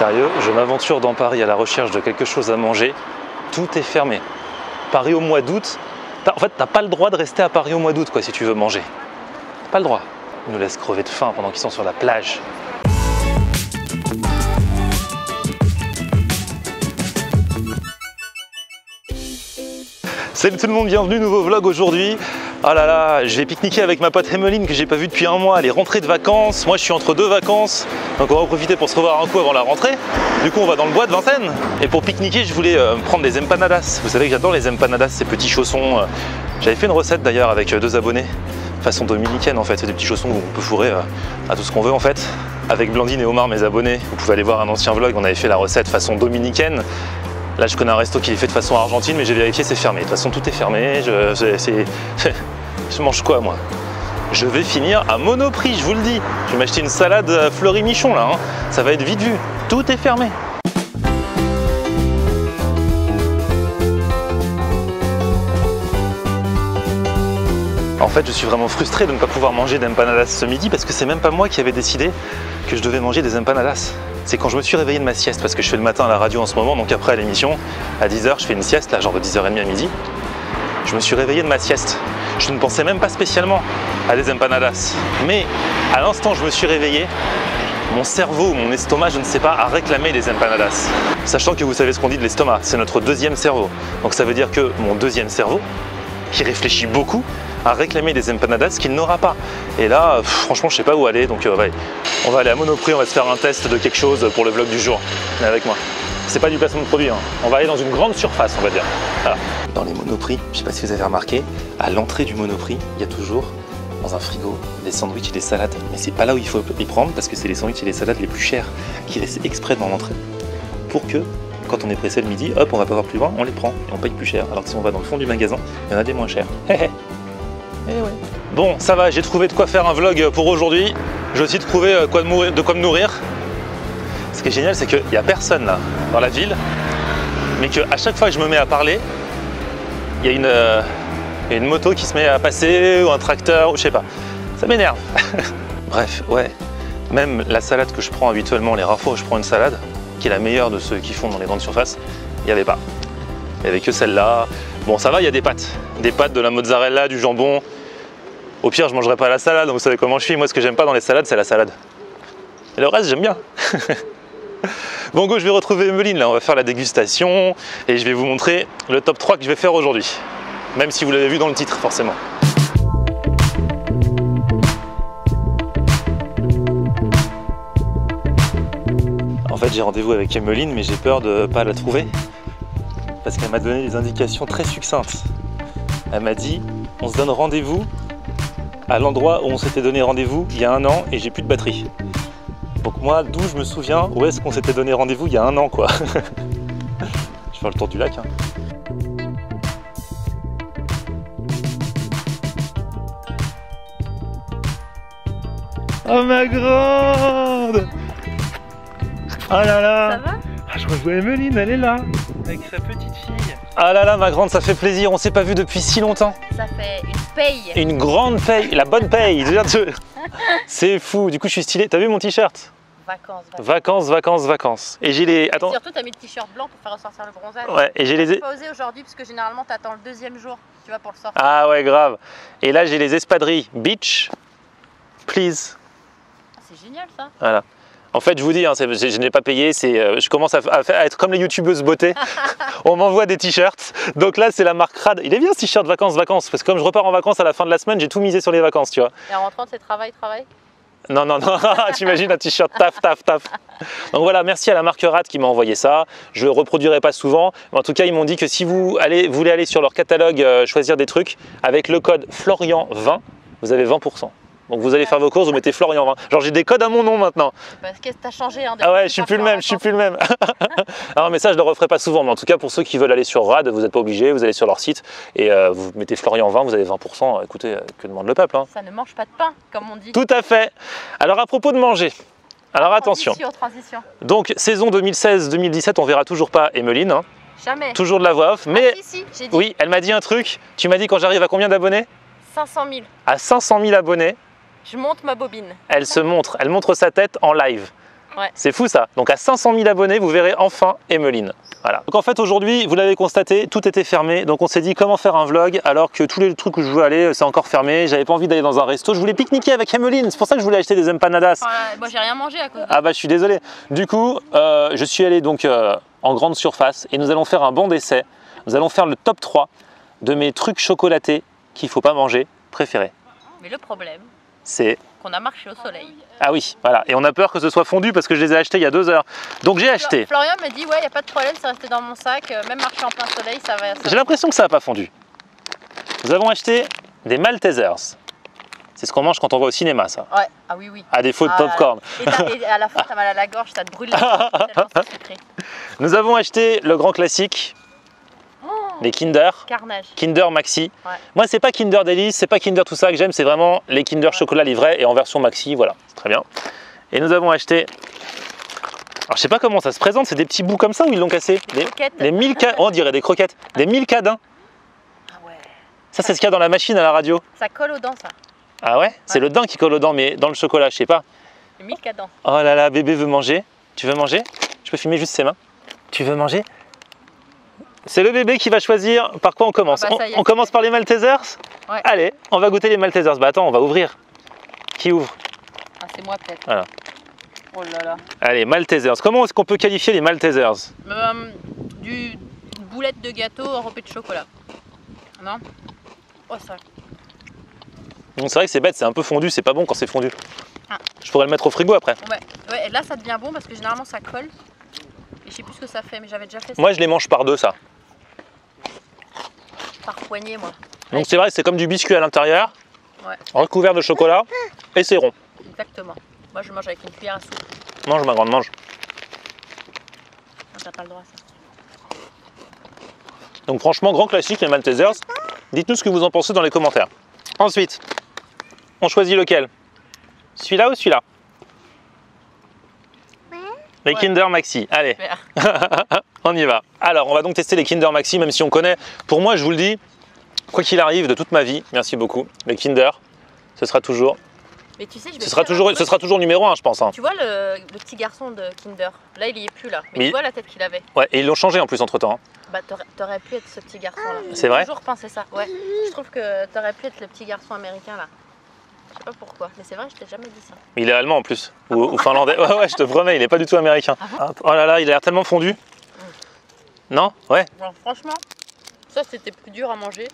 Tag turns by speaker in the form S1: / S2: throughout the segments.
S1: Sérieux, je m'aventure dans Paris à la recherche de quelque chose à manger. Tout est fermé. Paris au mois d'août. En fait, t'as pas le droit de rester à Paris au mois d'août, quoi, si tu veux manger. T'as pas le droit. Ils nous laissent crever de faim pendant qu'ils sont sur la plage. Salut tout le monde, bienvenue, nouveau vlog aujourd'hui. Ah là là, je vais pique-niquer avec ma pote Emmeline que j'ai pas vue depuis un mois. Elle est rentrée de vacances, moi je suis entre deux vacances. Donc on va en profiter pour se revoir un coup avant la rentrée. Du coup on va dans le bois de Vincennes. Et pour pique-niquer je voulais prendre des empanadas. Vous savez que j'adore les empanadas, ces petits chaussons. J'avais fait une recette d'ailleurs avec deux abonnés, façon dominicaine en fait. C'est des petits chaussons où on peut fourrer à tout ce qu'on veut en fait. Avec Blandine et Omar, mes abonnés, vous pouvez aller voir un ancien vlog, on avait fait la recette façon dominicaine. Là je connais un resto qui est fait de façon argentine, mais j'ai vérifié, c'est fermé. De toute façon tout est fermé, je mange quoi moi? Je vais finir à Monoprix, je vous le dis. Je vais m'acheter une salade fleurie michon là, hein. Ça va être vite vu, tout est fermé. En fait, je suis vraiment frustré de ne pas pouvoir manger d'empanadas ce midi parce que c'est même pas moi qui avais décidé que je devais manger des empanadas. C'est quand je me suis réveillé de ma sieste, parce que je fais le matin à la radio en ce moment, donc après l'émission, à 10 h, je fais une sieste, là, genre de 10h30 à midi. Je me suis réveillé de ma sieste. Je ne pensais même pas spécialement à des empanadas. Mais à l'instant où je me suis réveillé, mon cerveau, mon estomac, je ne sais pas, a réclamé des empanadas. Sachant que vous savez ce qu'on dit de l'estomac, c'est notre deuxième cerveau. Donc ça veut dire que mon deuxième cerveau, qui réfléchit beaucoup, à réclamer des empanadas qu'il n'aura pas. Et là, franchement, je sais pas où aller, donc ouais, on va aller à Monoprix, on va se faire un test de quelque chose pour le vlog du jour. Mais avec moi. C'est pas du placement de produit, hein. On va aller dans une grande surface, on va dire. Voilà. Dans les Monoprix, je sais pas si vous avez remarqué, à l'entrée du Monoprix, il y a toujours dans un frigo des sandwichs et des salades. Mais c'est pas là où il faut les prendre, parce que c'est les sandwichs et les salades les plus chers qui restent exprès dans l'entrée. Pour que, quand on est pressé le midi, hop, on va pas voir plus loin, on les prend et on paye plus cher. Alors que si on va dans le fond du magasin, il y en a des moins chers. Eh ouais. Bon, ça va, j'ai trouvé de quoi faire un vlog pour aujourd'hui. J'ai aussi trouvé de quoi me nourrir. Ce qui est génial, c'est qu'il n'y a personne là, dans la ville, mais qu'à chaque fois que je me mets à parler, il y a une moto qui se met à passer, ou un tracteur, ou je sais pas. Ça m'énerve. Bref, ouais. Même la salade que je prends habituellement, les rares fois où je prends une salade, qui est la meilleure de ceux qui font dans les grandes surfaces, il n'y avait pas. Il n'y avait que celle-là. Bon, ça va, il y a des pâtes. Des pâtes, de la mozzarella, du jambon. Au pire, je ne mangerai pas la salade, donc vous savez comment je suis. Moi, ce que j'aime pas dans les salades, c'est la salade. Et le reste, j'aime bien. Bon, go, je vais retrouver Emmeline, là. On va faire la dégustation et je vais vous montrer le top 3 que je vais faire aujourd'hui. Même si vous l'avez vu dans le titre, forcément. En fait, j'ai rendez-vous avec Emmeline, mais j'ai peur de ne pas la trouver. Parce qu'elle m'a donné des indications très succinctes. Elle m'a dit, on se donne rendez-vous à l'endroit où on s'était donné rendez-vous il y a un an et j'ai plus de batterie. Donc moi, d'où je me souviens, où est-ce qu'on s'était donné rendez-vous il y a un an, quoi. Je vais faire le tour du lac. Hein. Oh ma grande! Oh là là!
S2: Ça va?
S1: Ah, je revois Emmeline, elle est là, avec sa petite fille. Ah là là, ma grande, ça fait plaisir, on s'est pas vu depuis si longtemps.
S2: Ça fait une paye.
S1: Une grande paye, la bonne paye. C'est fou, du coup je suis stylé. T'as vu mon t-shirt? Vacances. Et j'ai les... Attends.
S2: Surtout t'as mis le t-shirt blanc pour faire ressortir le bronzage.
S1: Ouais, et j'ai les...
S2: J'ai pas osé aujourd'hui parce que généralement t'attends le deuxième jour, tu vois, pour le sortir.
S1: Ah ouais, grave. Et là j'ai les espadrilles Beach, please.
S2: C'est génial ça.
S1: Voilà. En fait, je vous dis, hein, je n'ai pas payé, je commence à être comme les youtubeuses beauté. On m'envoie des t-shirts. Donc là, c'est la marque Rad. Il est bien ce t-shirt vacances. Parce que comme je repars en vacances à la fin de la semaine, j'ai tout misé sur les vacances, tu vois.
S2: Et en rentrant, c'est travail.
S1: Non. T'imagines un t-shirt taf. Donc voilà, merci à la marque Rad qui m'a envoyé ça. Je le reproduirai pas souvent. Mais en tout cas, ils m'ont dit que si vous voulez aller sur leur catalogue, choisir des trucs, avec le code Florian20, vous avez 20%. Donc vous allez faire vos courses, vous mettez Florian 20. Genre j'ai des codes à mon nom maintenant.
S2: Parce que t'as changé. Hein,
S1: ah ouais, je suis plus le même, Alors mais ça je le referai pas souvent, mais en tout cas pour ceux qui veulent aller sur Rad, vous n'êtes pas obligés, vous allez sur leur site et vous mettez Florian 20, vous avez 20%. Écoutez, que demande le peuple, hein.
S2: Ça ne mange pas de pain, comme on dit.
S1: Tout à fait. Alors à propos de manger, alors attention.
S2: Transition.
S1: Donc saison 2016-2017, on verra toujours pas Emmeline. Hein.
S2: Jamais.
S1: Toujours de la voix off, mais
S2: si, j'ai dit.
S1: Oui, elle m'a dit un truc. Tu m'as dit quand j'arrive à combien d'abonnés?
S2: 500 000.
S1: À 500 000 abonnés.
S2: Je monte ma bobine.
S1: Elle montre sa tête en live.
S2: Ouais.
S1: C'est fou ça. Donc à 500 000 abonnés, vous verrez enfin Emeline. Voilà. Donc en fait aujourd'hui, vous l'avez constaté, tout était fermé. Donc on s'est dit comment faire un vlog alors que tous les trucs où je veux aller, c'est encore fermé. J'avais pas envie d'aller dans un resto. Je voulais pique-niquer avec Emeline. C'est pour ça que je voulais acheter des empanadas.
S2: Moi j'ai rien mangé à cause de...
S1: Ah bah je suis désolé. Du coup, je suis allé donc en grande surface et nous allons faire un bon d'essai. Nous allons faire le top 3 de mes trucs chocolatés qu'il ne faut pas manger préférés.
S2: Mais le problème,
S1: c'est
S2: qu'on a marché au soleil.
S1: Ah oui, voilà. Et on a peur que ce soit fondu parce que je les ai achetés il y a 2 heures. Donc j'ai acheté.
S2: Florian me dit, ouais, il n'y a pas de problème, c'est resté dans mon sac. Même marché en plein soleil, ça va.
S1: J'ai l'impression que ça n'a pas fondu. Nous avons acheté des Maltesers. C'est ce qu'on mange quand on va au cinéma, ça.
S2: Ouais, ah oui, oui.
S1: À défaut de popcorn.
S2: Et à la fin, t'as mal à la gorge, ça te brûle la gorge.
S1: Nous avons acheté le grand classique, les Kinder.
S2: Carnage.
S1: Kinder Maxi.
S2: Ouais.
S1: Moi, c'est pas Kinder Delice, c'est pas Kinder tout ça que j'aime, c'est vraiment les Kinder chocolat livrés et en version Maxi, voilà, c'est très bien. Et nous avons acheté, alors je sais pas comment ça se présente, c'est des petits bouts comme ça ou ils l'ont cassé? Les Milka, on dirait des croquettes, des Milka-dins.
S2: Ah ouais.
S1: Ça, c'est ce qu'il y a dans la machine à la radio.
S2: Ça colle aux dents, ça.
S1: Ah ouais? C'est le daim qui colle aux dents, mais dans le chocolat, je sais pas.
S2: Les Milka-dents.
S1: Oh là là, bébé veut manger. Tu veux manger? Je peux filmer juste ses mains. Tu veux manger? C'est le bébé qui va choisir par quoi on commence.
S2: Ah bah
S1: on commence par les Maltesers?
S2: Ouais.
S1: Allez, on va goûter les Maltesers. Bah attends, on va ouvrir. Qui ouvre?
S2: Ah, c'est moi peut-être.
S1: Voilà.
S2: Oh là là.
S1: Allez, Maltesers. Comment est-ce qu'on peut qualifier les Maltesers?
S2: Du boulette de gâteau enrobée de chocolat. Non? Oh ça.
S1: Donc c'est vrai que c'est bête, c'est un peu fondu, c'est pas bon quand c'est fondu.
S2: Ah.
S1: Je pourrais le mettre au frigo après.
S2: Ouais, et là ça devient bon parce que généralement ça colle. Et je sais plus ce que ça fait, mais j'avais déjà fait ça.
S1: Moi je les mange par deux, ça.
S2: Par poignée, moi.
S1: Donc c'est vrai, c'est comme du biscuit à l'intérieur,
S2: Ouais.
S1: recouvert de chocolat, et c'est rond.
S2: Exactement. Moi je mange avec une cuillère à soupe.
S1: Mange ma grande, mange.
S2: Non, t'as pas le droit à ça.
S1: Donc franchement, grand classique les Maltesers. Dites-nous ce que vous en pensez dans les commentaires. Ensuite, on choisit lequel? Celui-là ou celui-là? Les Kinder Maxi, allez, on y va. Alors, on va donc tester les Kinder Maxi, même si on connaît. Pour moi, je vous le dis, quoi qu'il arrive de toute ma vie, merci beaucoup, les Kinder, ce sera toujours...
S2: Mais tu sais,
S1: ce sera toujours numéro 1, je pense. Hein.
S2: Tu vois le petit garçon de Kinder, là il y est plus là, mais tu vois la tête qu'il avait.
S1: Ouais, et ils l'ont changé en plus entre temps.
S2: Bah t'aurais pu être ce petit garçon là.
S1: C'est vrai?
S2: J'ai toujours pensé ça, ouais. Je trouve que t'aurais pu être le petit garçon américain là. Je sais pas pourquoi, mais c'est vrai, je t'ai jamais dit ça.
S1: Il est allemand en plus, ou finlandais. Ouais, je te promets, il est pas du tout américain. Oh là là, il a l'air tellement fondu. Non? Ouais.
S2: Alors, franchement, ça c'était plus dur à manger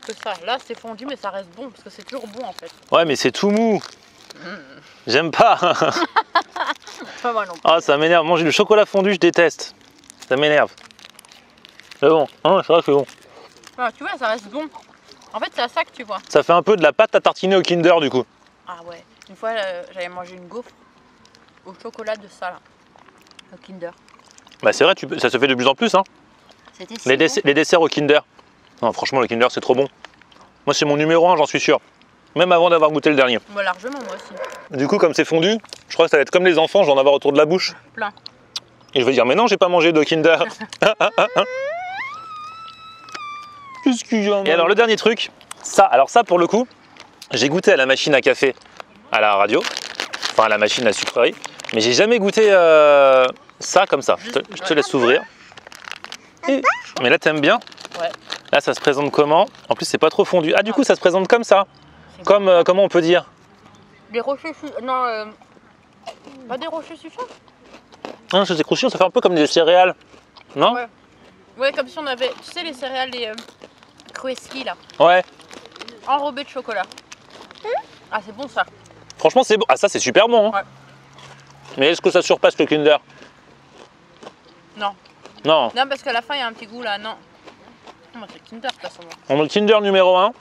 S2: que ça. Là c'est fondu, mais ça reste bon parce que c'est toujours bon en fait.
S1: Ouais, mais c'est tout mou. J'aime pas.
S2: Pas moi non plus.
S1: Ah, ça m'énerve. Manger du chocolat fondu, je déteste. Ça m'énerve. C'est bon. Ah, c'est vrai que c'est bon.
S2: Ah, tu vois, ça reste bon. En fait, c'est à ça que tu vois.
S1: Ça fait un peu de la pâte à tartiner au Kinder du coup.
S2: Ah ouais. Une fois, j'avais mangé une gaufre au chocolat de ça là, au Kinder.
S1: Bah c'est vrai, ça se fait de plus en plus. Hein.
S2: C'était si
S1: Les desserts au Kinder. Non, franchement, le Kinder c'est trop bon. Moi, c'est mon numéro 1, j'en suis sûr. Même avant d'avoir goûté le dernier.
S2: Moi, largement, moi aussi.
S1: Du coup, comme c'est fondu, je crois que ça va être comme les enfants, je vais en avoir autour de la bouche.
S2: Plein.
S1: Et je vais dire, mais non, j'ai pas mangé de Kinder. Qu'est-ce qu'il y a? Et alors, le dernier truc, ça pour le coup, j'ai goûté à la machine à café à la radio, enfin à la machine à sucrerie, mais j'ai jamais goûté ça comme ça. Je te laisse ouvrir. Mais là, t'aimes bien?
S2: Ouais.
S1: Là, ça se présente comment? En plus, c'est pas trop fondu. Ah, du coup, ça se présente comme ça. Comme, comment on peut dire?
S2: Des rochers non, pas des rochers suffisants.
S1: Non, c'est croustillant, ça fait un peu comme des céréales. Non?
S2: Ouais. Ouais, comme si on avait, tu sais, les céréales, les Krueski là,
S1: Ouais.
S2: enrobées de chocolat. Ah, c'est bon ça.
S1: Franchement, c'est bon. Ah, ça, c'est super bon. Hein.
S2: Ouais.
S1: Mais est-ce que ça surpasse le Kinder?
S2: Non.
S1: Non.
S2: Non, parce qu'à la fin, il y a un petit goût là, non. Moi, c'est Kinder de toute façon.
S1: On met le Kinder numéro 1.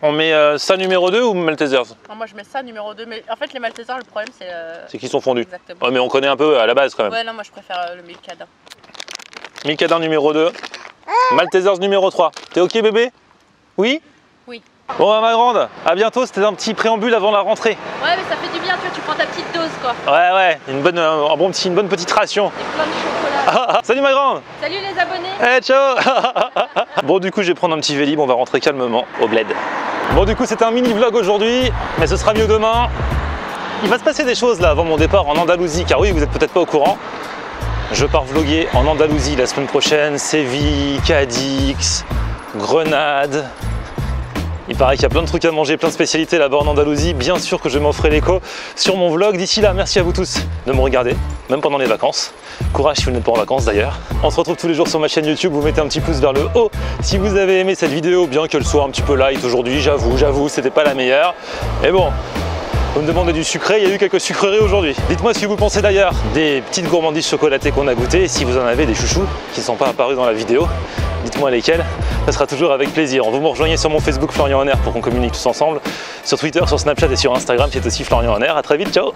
S1: On met ça numéro 2 ou Maltesers?
S2: Non, moi, je mets ça numéro 2. Mais en fait, les Maltesers, le problème, c'est...
S1: C'est qu'ils sont fondus.
S2: Exactement.
S1: Ouais, mais on connaît un peu à la base quand même.
S2: Ouais, non, moi, je préfère le Milka-Daim.
S1: Milka-Daim numéro 2. Maltesers numéro 3. T'es ok, bébé? Oui?
S2: Oui.
S1: Bon, bah, ma grande, à bientôt. C'était un petit préambule avant la rentrée.
S2: Ouais, mais ça fait du bien, tu prends ta petite dose, quoi.
S1: Ouais, une bonne petite ration.
S2: Et plein de chocolat.
S1: Salut ma grande.
S2: Salut les abonnés.
S1: Hey, ciao. Bon, du coup, je vais prendre un petit Vélib, on va rentrer calmement au bled. Bon, du coup, c'était un mini vlog aujourd'hui, mais ce sera mieux demain. Il va se passer des choses là avant mon départ en Andalousie, car oui, vous n'êtes peut-être pas au courant. Je pars vloguer en Andalousie la semaine prochaine, Séville, Cadix, Grenade. Il paraît qu'il y a plein de trucs à manger, plein de spécialités là-bas en Andalousie. Bien sûr que je m'en ferai l'écho sur mon vlog. D'ici là, merci à vous tous de me regarder, même pendant les vacances. Courage si vous n'êtes pas en vacances d'ailleurs. On se retrouve tous les jours sur ma chaîne YouTube. Vous mettez un petit pouce vers le haut si vous avez aimé cette vidéo, bien qu'elle soit un petit peu light aujourd'hui. J'avoue, c'était pas la meilleure. Mais bon, vous me demandez du sucré, il y a eu quelques sucreries aujourd'hui. Dites-moi ce que vous pensez d'ailleurs des petites gourmandises chocolatées qu'on a goûtées. Et si vous en avez des chouchous qui ne sont pas apparus dans la vidéo, dites-moi lesquels, ça sera toujours avec plaisir. Vous me rejoignez sur mon Facebook Florian Honner pour qu'on communique tous ensemble. Sur Twitter, sur Snapchat et sur Instagram, c'est aussi Florian Honner. À très vite, ciao!